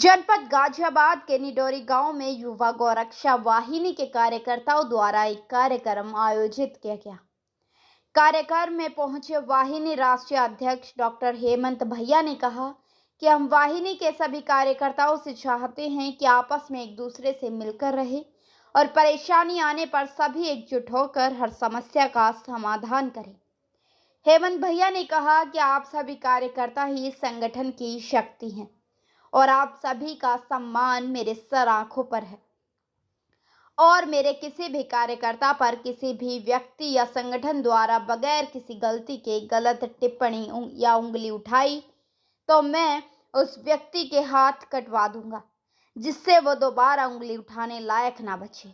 जनपद गाजियाबाद के निडोरी गांव में युवा गौरक्षा वाहिनी के कार्यकर्ताओं द्वारा एक कार्यक्रम आयोजित किया गया। कार्यक्रम में पहुंचे वाहिनी राष्ट्रीय अध्यक्ष डॉक्टर हेमंत भैया ने कहा कि हम वाहिनी के सभी कार्यकर्ताओं से चाहते हैं कि आपस में एक दूसरे से मिलकर रहे और परेशानी आने पर सभी एकजुट होकर हर समस्या का समाधान करें। हेमंत भैया ने कहा कि आप सभी कार्यकर्ता ही संगठन की शक्ति हैं और आप सभी का सम्मान मेरे सर आंखों पर है और मेरे किसी भी कार्यकर्ता पर किसी भी व्यक्ति या संगठन द्वारा बगैर किसी गलती के गलत टिप्पणी या उंगली उठाई तो मैं उस व्यक्ति के हाथ कटवा दूंगा, जिससे वो दोबारा उंगली उठाने लायक ना बचे।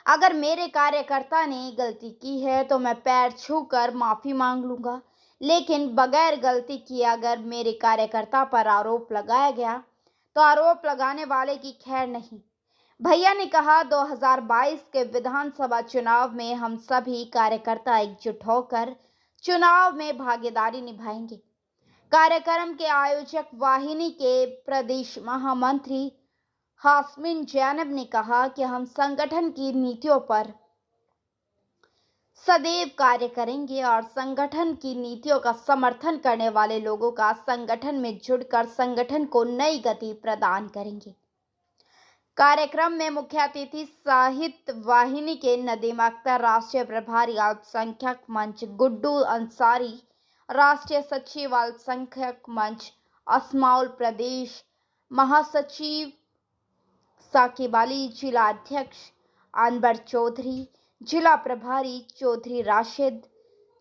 अगर मेरे कार्यकर्ता ने गलती की है तो मैं पैर छूकर माफ़ी मांग लूँगा, लेकिन बगैर गलती किए अगर मेरे कार्यकर्ता पर आरोप लगाया गया तो आरोप लगाने वाले की खैर नहीं। भैया ने कहा 2022 के विधानसभा चुनाव में हम सभी कार्यकर्ता एकजुट होकर चुनाव में भागीदारी निभाएंगे। कार्यक्रम के आयोजक वाहिनी के प्रदेश महामंत्री हासमीन जैनब ने कहा कि हम संगठन की नीतियों पर सदैव कार्य करेंगे और संगठन की नीतियों का समर्थन करने वाले लोगों का संगठन में जुड़कर संगठन को नई गति प्रदान करेंगे। कार्यक्रम में मुख्य अतिथि साहित्य वाहिनी के नदीम अख्तर, राष्ट्रीय प्रभारी अल्पसंख्यक मंच गुड्डू अंसारी, राष्ट्रीय सचिव अल्पसंख्यक मंच असमाउल, प्रदेश महासचिव साकिब अली, जिला अध्यक्ष अनवर चौधरी, जिला प्रभारी चौधरी राशिद,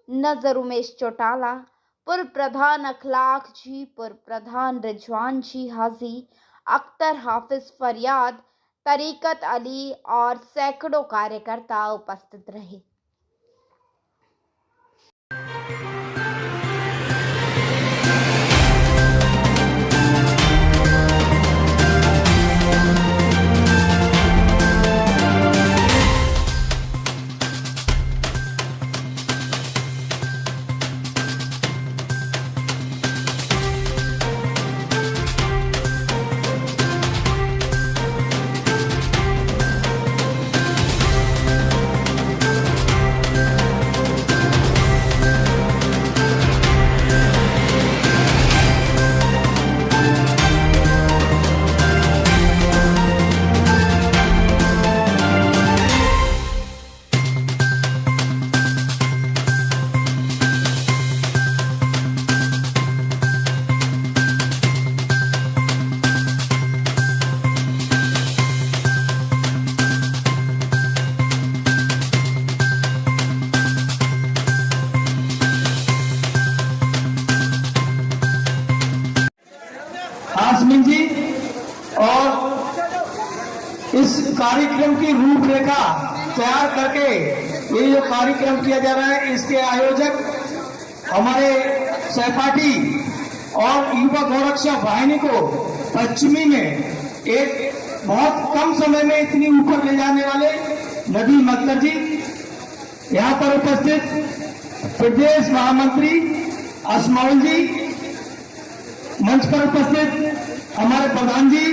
नजर उमेश चौटाला, पूर्व प्रधान अखलाक जी, पूर्व प्रधान रिजवान जी, हाजी अख्तर, हाफिज फरियाद, तरीकत अली और सैकड़ों कार्यकर्ता उपस्थित रहे। हासमीन जी और इस कार्यक्रम की रूपरेखा तैयार करके ये जो कार्यक्रम किया जा रहा है, इसके आयोजक हमारे सहपाठी और युवा गौरक्षा वाहिनी को पश्चिमी में एक बहुत कम समय में इतनी ऊपर ले जाने वाले नदीम अख्तर जी, यहाँ पर उपस्थित प्रदेश महामंत्री असमाउल जी, मंच पर उपस्थित हमारे प्रधान जी,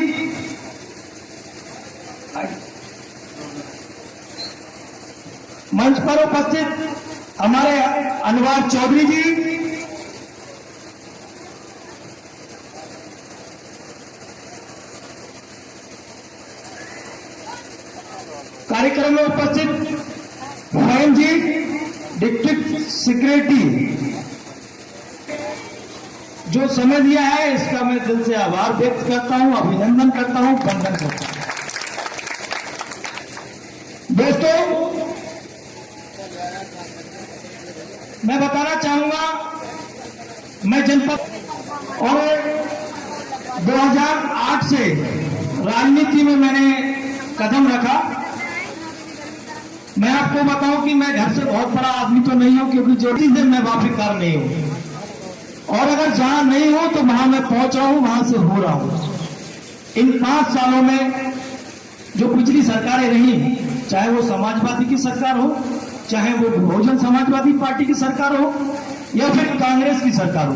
मंच पर उपस्थित हमारे अनवर चौधरी जी, कार्यक्रम में उपस्थित फहीम जी, डिस्ट्रिक्ट सेक्रेटरी, जो समय दिया है इसका मैं दिल से आभार व्यक्त करता हूं, अभिनंदन करता हूं, वंदन करता हूं। दोस्तों, मैं बताना चाहूंगा, मैं जनपद और 2008 से राजनीति में मैंने कदम रखा। मैं आपको बताऊं कि मैं घर से बहुत बड़ा आदमी तो नहीं हूं, क्योंकि जो चीजें मैं वाफिकार नहीं हूं और अगर जहां नहीं हो तो वहां मैं पहुंच रहा हूं, वहां से हो रहा हूं। इन 5 सालों में जो पिछली सरकारें रही, चाहे वो समाजवादी की सरकार हो, चाहे वो बहुजन समाजवादी पार्टी की सरकार हो या फिर कांग्रेस की सरकार हो,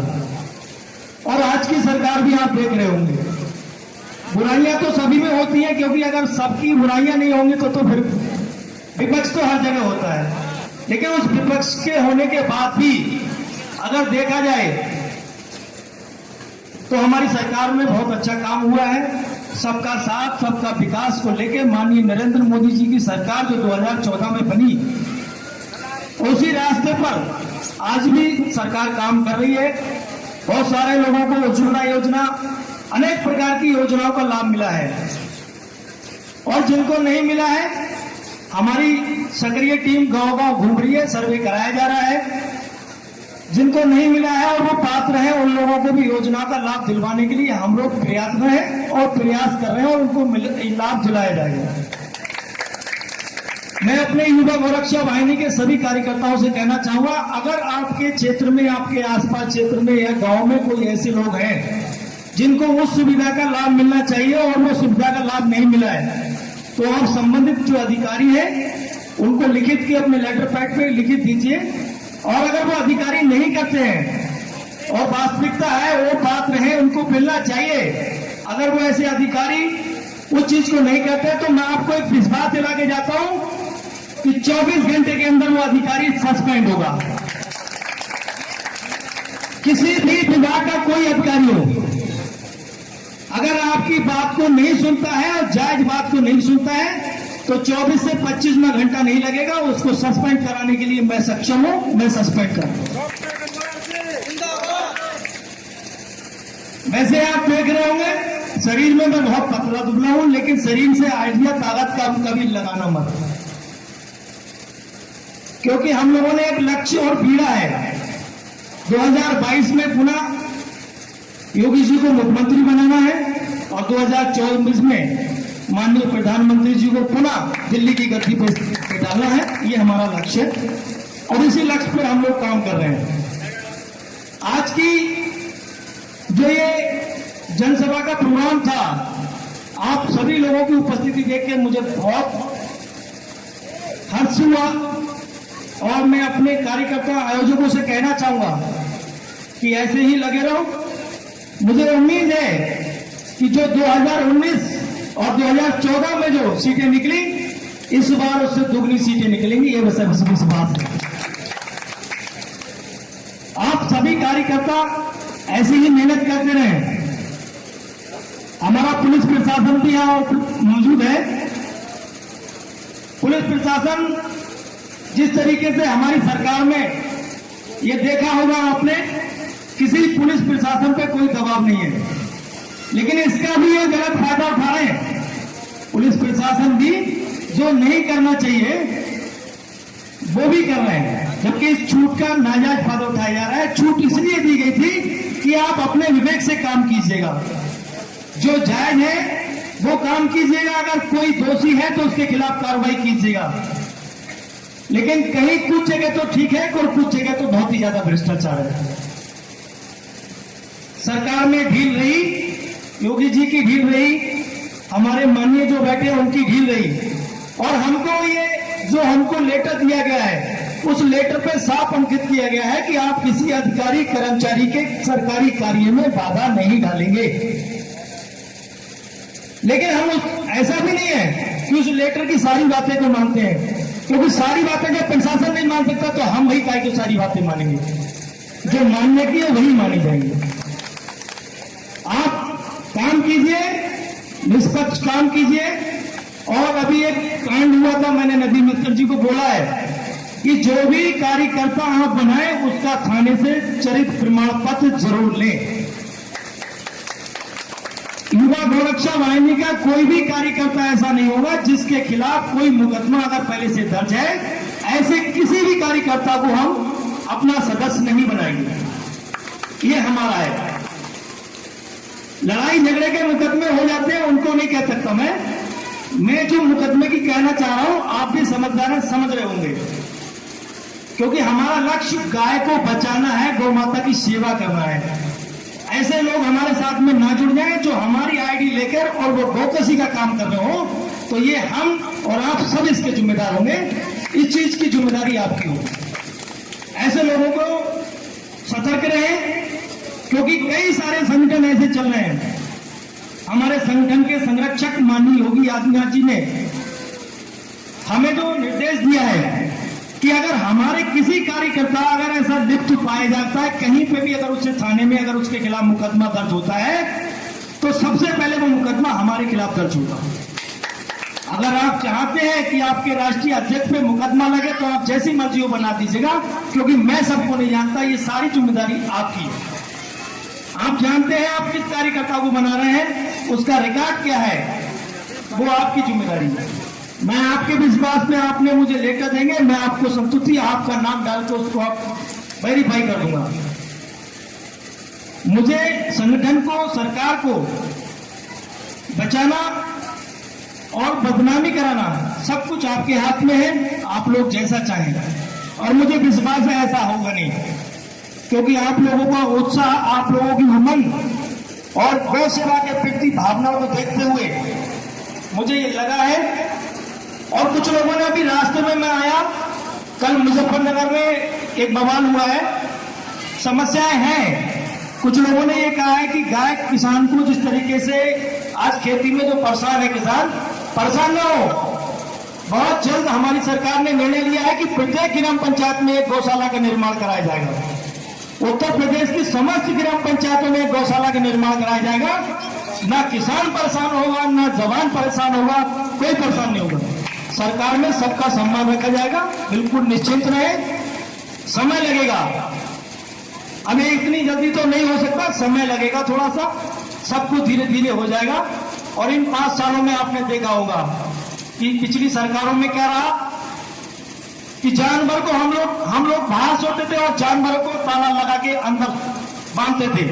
और आज की सरकार भी आप देख रहे होंगे, बुराइयां तो सभी में होती हैं, क्योंकि अगर सबकी बुराइयां नहीं होंगी तो फिर विपक्ष तो हर जगह होता है। लेकिन उस विपक्ष के होने के बाद भी अगर देखा जाए तो हमारी सरकार में बहुत अच्छा काम हुआ है। सबका साथ सबका विकास को लेकर माननीय नरेंद्र मोदी जी की सरकार जो 2014 में बनी, उसी रास्ते पर आज भी सरकार काम कर रही है। बहुत सारे लोगों को उज्ज्वला योजना, अनेक प्रकार की योजनाओं का लाभ मिला है, और जिनको नहीं मिला है, हमारी सक्रिय टीम गांव-गांव घूम रही है, सर्वे कराया जा रहा है। जिनको नहीं मिला है और वो पात्र हैं, उन लोगों को भी योजना का लाभ दिलवाने के लिए हम लोग प्रयासरत हैं और प्रयास कर रहे हैं, और उनको लाभ दिलाया जाएगा। मैं अपने युवा गोरक्षा वाहिनी के सभी कार्यकर्ताओं से कहना चाहूंगा, अगर आपके क्षेत्र में, आपके आसपास क्षेत्र में या गांव में कोई ऐसे लोग हैं जिनको उस सुविधा का लाभ मिलना चाहिए और वो सुविधा का लाभ नहीं मिला है, तो आप संबंधित जो अधिकारी हैं उनको लिखित के अपने लेटर पैड पे लिखित दीजिए। और अगर वो अधिकारी नहीं करते हैं और वास्तविकता है वो पात्र हैं, उनको मिलना चाहिए। अगर वो ऐसे अधिकारी उस चीज को नहीं करते तो मैं आपको एक विश्वास दिला के जाता हूं कि 24 घंटे के अंदर वो अधिकारी सस्पेंड होगा। किसी भी विभाग का कोई अधिकारी हो, अगर आपकी बात को नहीं सुनता है और जायज बात को नहीं सुनता है तो 24 से 25 में घंटा नहीं लगेगा, उसको सस्पेंड कराने के लिए मैं सक्षम हूं, मैं सस्पेंड करूंगा। वैसे आप देख रहे होंगे शरीर में मैं बहुत पतला दुबला हूं, लेकिन शरीर से आइडिया ताकत का कभी लगाना मत, क्योंकि हम लोगों ने एक लक्ष्य और पीड़ा है। 2022 में पुनः योगी जी को मुख्यमंत्री बनाना है और 2024 में माननीय प्रधानमंत्री जी को पुनः दिल्ली की गद्दी पर बैठाना है। ये हमारा लक्ष्य है और इसी लक्ष्य पर हम लोग काम कर रहे हैं। आज की जो ये जनसभा का प्रोग्राम था, आप सभी लोगों की उपस्थिति देख के मुझे बहुत हर्ष हुआ, और मैं अपने कार्यकर्ता आयोजकों से कहना चाहूंगा कि ऐसे ही लगे रहो। मुझे उम्मीद है कि जो 2019 और 2014 में जो सीटें निकली, इस बार उससे दुगनी सीटें निकलेंगी, ये विश्वास है। आप सभी कार्यकर्ता ऐसे ही मेहनत करते रहे। हमारा पुलिस प्रशासन भी यहां मौजूद है। पुलिस प्रशासन जिस तरीके से हमारी सरकार में, ये देखा होगा आपने, किसी पुलिस प्रशासन पे कोई दबाव नहीं है, लेकिन इसका भी ये गलत फायदा उठा रहे हैं। पुलिस प्रशासन भी जो नहीं करना चाहिए वो भी कर रहे हैं, जबकि इस छूट का नाजायज फायदा उठाया जा रहा है। छूट इसलिए दी गई थी कि आप अपने विवेक से काम कीजिएगा, जो जायज है वो काम कीजिएगा, अगर कोई दोषी है तो उसके खिलाफ कार्रवाई कीजिएगा। लेकिन कहीं कुछ जगह तो ठीक है और कुछ जगह तो बहुत ही ज्यादा भ्रष्टाचार है। सरकार में ढील रही, योगी जी की ढील रही, हमारे माननीय जो बैठे हैं उनकी ढील रही, और हमको ये जो हमको लेटर दिया गया है, उस लेटर पे साफ अंकित किया गया है कि आप किसी अधिकारी कर्मचारी के सरकारी कार्य में बाधा नहीं डालेंगे। लेकिन हम ऐसा भी नहीं है कि उस लेटर की सारी बातें को मानते हैं, क्योंकि सारी बातें जब प्रशासन नहीं मान सकता तो हम वही काय को सारी बातें मानेंगे, जो मानने की है वही मानी जाएंगी। आप काम कीजिए, निष्पक्ष काम कीजिए। और अभी एक कांड हुआ था, मैंने नदी मित्तल जी को बोला है कि जो भी कार्यकर्ता आप बनाए उसका थाने से चरित्र प्रमाण पत्र जरूर लें। युवा गोरक्षा वाहिनी का कोई भी कार्यकर्ता ऐसा नहीं होगा जिसके खिलाफ कोई मुकदमा अगर पहले से दर्ज है। ऐसे किसी भी कार्यकर्ता को हम अपना सदस्य नहीं बनाएंगे, ये हमारा है। लड़ाई झगड़े के मुकदमे हो जाते हैं, उनको नहीं कह सकता मैं जो मुकदमे की कहना चाह रहा हूं आप भी समझदार हैं, समझ रहे होंगे, क्योंकि हमारा लक्ष्य गाय को बचाना है, गौ माता की सेवा करना है। ऐसे लोग हमारे साथ में ना जुड़ जाएं जो हमारी आईडी लेकर और वो गौकसी का काम कर रहे हो, तो ये हम और आप सब इसके जिम्मेदार होंगे। इस चीज की जिम्मेदारी आपकी हो। ऐसे लोगों को सतर्क रहें, क्योंकि कई सारे संगठन ऐसे चल रहे हैं हमारे संगठन के संरक्षक माननीय योगी आदित्यनाथ जी ने हमें जो निर्देश दिया है कि अगर हमारे किसी कार्यकर्ता अगर ऐसा लिप्त पाया जाता है कहीं पे भी, अगर उससे थाने में अगर उसके खिलाफ मुकदमा दर्ज होता है तो सबसे पहले वो मुकदमा हमारे खिलाफ दर्ज होगा। अगर आप चाहते हैं कि आपके राष्ट्रीय अध्यक्ष पे मुकदमा लगे तो आप जैसी मर्जी हो बना दीजिएगा, क्योंकि मैं सबको नहीं जानता, ये सारी जिम्मेदारी आपकी है। आप जानते हैं आप किस कार्यकर्ता को बना रहे हैं, उसका रिकॉर्ड क्या है, वो आपकी जिम्मेदारी है। मैं आपके विश्वास में, आपने मुझे लेटर देंगे, मैं आपको संतुष्टि आपका नाम डाल के उसको आप वेरीफाई कर दूंगा। मुझे संगठन को, सरकार को बचाना और बदनामी कराना सब कुछ आपके हाथ में है, आप लोग जैसा चाहें। और मुझे विश्वास है ऐसा होगा नहीं, क्योंकि आप लोगों का उत्साह, आप लोगों की उमंग और गौ सेवा के प्रति भावनाओं को देखते हुए मुझे ये लगा है। और कुछ लोगों ने अभी रास्ते में, मैं आया कल मुजफ्फरनगर में एक बवाल हुआ है, समस्याएं हैं। कुछ लोगों ने ये कहा है कि गाय किसान को जिस तरीके से आज खेती में जो परेशान है किसान, परेशान न हो। बहुत जल्द हमारी सरकार ने निर्णय लिया है कि प्रत्येक ग्राम पंचायत में एक गौशाला का निर्माण कराया जाएगा। उत्तर प्रदेश की समस्त ग्राम पंचायतों में गौशाला का निर्माण कराया जाएगा। ना किसान परेशान होगा, ना जवान परेशान होगा, कोई परेशान नहीं होगा। सरकार में सबका सम्मान रखा जाएगा, बिल्कुल निश्चिंत रहे। समय लगेगा, अभी इतनी जल्दी तो नहीं हो सकता, समय लगेगा थोड़ा सा, सब कुछ धीरे धीरे हो जाएगा। और इन 5 सालों में आपने देखा होगा कि पिछली सरकारों में क्या रहा कि जानवर को हम लोग बाहर सोते थे और जानवरों को ताला लगा के अंदर बांधते थे।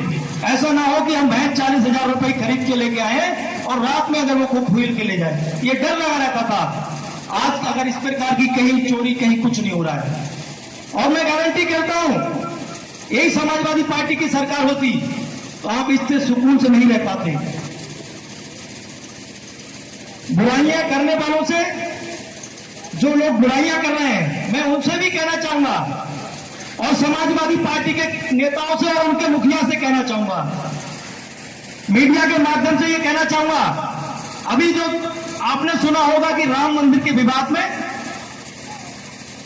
ऐसा ना हो कि हम भैंस 40,000 रुपए खरीद के लेके आए और रात में अगर वो खूब भूल के ले जाए, ये डर लगा रहता था। आज अगर इस प्रकार की कहीं चोरी, कहीं कुछ नहीं हो रहा है। और मैं गारंटी करता हूं, यही समाजवादी पार्टी की सरकार होती तो आप इससे सुकून से नहीं रह पाते। बुराइयां करने वालों से, जो लोग बुराइयां कर रहे हैं, मैं उनसे भी कहना चाहूंगा, और समाजवादी पार्टी के नेताओं से और उनके मुखिया से कहना चाहूंगा, मीडिया के माध्यम से ये कहना चाहूंगा, अभी जो आपने सुना होगा कि राम मंदिर के विवाद में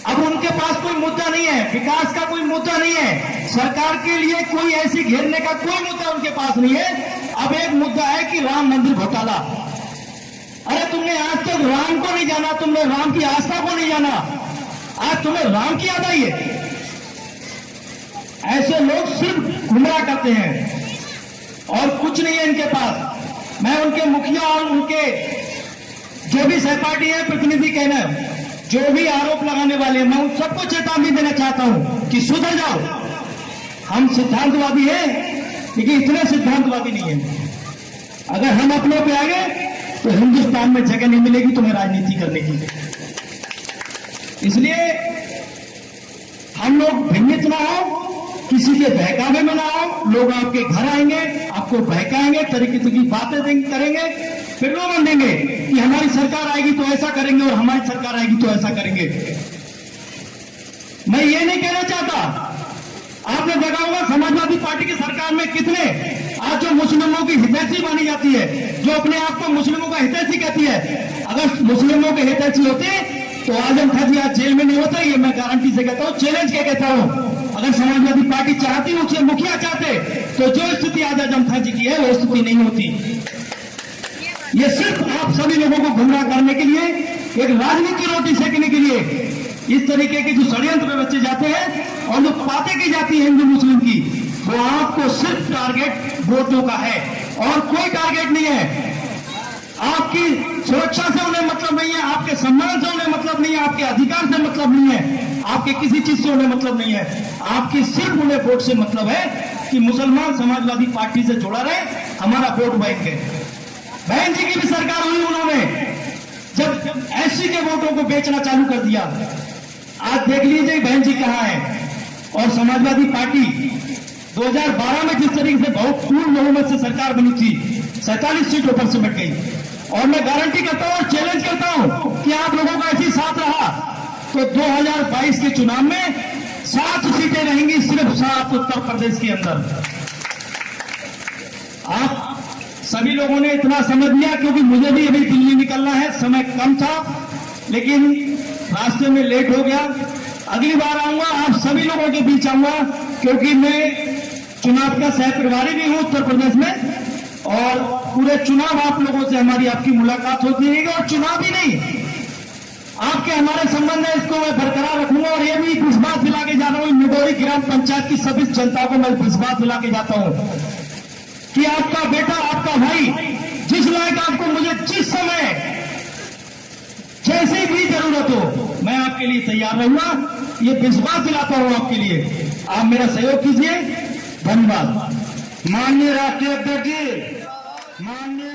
अब उनके पास कोई मुद्दा नहीं है, विकास का कोई मुद्दा नहीं है, सरकार के लिए कोई ऐसी घेरने का कोई मुद्दा उनके पास नहीं है। अब एक मुद्दा है कि राम मंदिर घोटाला। अरे तुमने आज तक राम को नहीं जाना, तुमने राम की आस्था को नहीं जाना, आज तुम्हें राम की याद आई है। ऐसे लोग सिर्फ गुमराह करते हैं और कुछ नहीं है इनके पास। मैं उनके मुखिया और उनके जो भी सहपाठी है, प्रतिनिधि कहना, जो भी आरोप लगाने वाले हैं, मैं उन सबको चेतावनी देना चाहता हूं कि सुधर जाओ। हम सिद्धांतवादी हैं, लेकिन इतने सिद्धांतवादी नहीं है। अगर हम अपने पे आ गए तो हिंदुस्तान में जगह नहीं मिलेगी तुम्हें राजनीति करने की। इसलिए हम लोग भ्रमित ना हो, किसी के बहकावे में ना हो। लोग आपके घर आएंगे, आपको बहकाएंगे, तरीके की बातें करेंगे, फिर लोग देंगे कि हमारी सरकार आएगी तो ऐसा करेंगे और हमारी सरकार आएगी तो ऐसा करेंगे। मैं ये नहीं कहना चाहता। आपने देखा होगा समाजवादी पार्टी की सरकार में कितने आज जो मुस्लिमों की हितैषी मानी जाती है, जो अपने आप को मुस्लिमों का हितैषी कहती है, अगर मुस्लिमों के हितैषी होते तो आजम खान जी आज जेल में नहीं होता। ये मैं गारंटी से कहता हूं, चैलेंज के कहता हूं। अगर समाजवादी पार्टी चाहती, उसके मुखिया चाहते, तो जो स्थिति आज आजम खान जी की है वो स्थिति नहीं होती। ये सिर्फ आप सभी लोगों को गुमराह करने के लिए, एक राजनीति रोटी सेकने के लिए इस तरीके के जो षड्यंत्र में बच्चे जाते हैं और जो बातें की जाती है हिंदू मुस्लिम की, वो आपको सिर्फ टारगेट वोटों का है और कोई टारगेट नहीं है। आपकी सुरक्षा से उन्हें मतलब नहीं है, आपके सम्मान से उन्हें मतलब नहीं है, आपके अधिकार से मतलब नहीं है, आपके किसी चीज से उन्हें मतलब नहीं है। आपकी सिर्फ उन्हें वोट से मतलब है कि मुसलमान समाजवादी पार्टी से जुड़ा रहे, हमारा वोट बैंक है। बहन जी की भी सरकार हुई, उन्होंने जब एससी के वोटों को बेचना चालू कर दिया। आज देख लीजिए बहन जी कहां है। और समाजवादी पार्टी 2012 में जिस तरीके से बहुत पूर्ण बहुमत से सरकार बनी थी, 47 सीटों पर सिमट गई। और मैं गारंटी करता हूं और चैलेंज करता हूं कि आप लोगों का ऐसी साथ रहा तो 2022 के चुनाव में 7 सीटें रहेंगी, सिर्फ 7 उत्तर प्रदेश के अंदर। आप सभी लोगों ने इतना समझ लिया, क्योंकि मुझे भी अभी दिल्ली निकलना है, समय कम था, लेकिन रास्ते में लेट हो गया। अगली बार आऊंगा, आप सभी लोगों के बीच आऊंगा, क्योंकि मैं चुनाव का सह प्रभारी भी हूं उत्तर प्रदेश में, और पूरे चुनाव आप लोगों से हमारी आपकी मुलाकात होती रहेगी। और चुनाव ही नहीं, आपके हमारे संबंध है, इसको मैं बरकरार रखूंगा। और ये भी विश्वास दिला के जा रहा हूं, निडोरी ग्राम पंचायत की सभी जनता को मैं विश्वास दिला के जाता हूं कि आपका बेटा, आपका भाई, जिस लायक आपको मुझे जिस समय जैसी भी जरूरत हो, मैं आपके लिए तैयार रहूंगा। ये विश्वास दिलाता हूं आपके लिए। आप मेरा सहयोग कीजिए। धन्यवाद। माननीय राष्ट्रीय अध्यक्ष जी, माननीय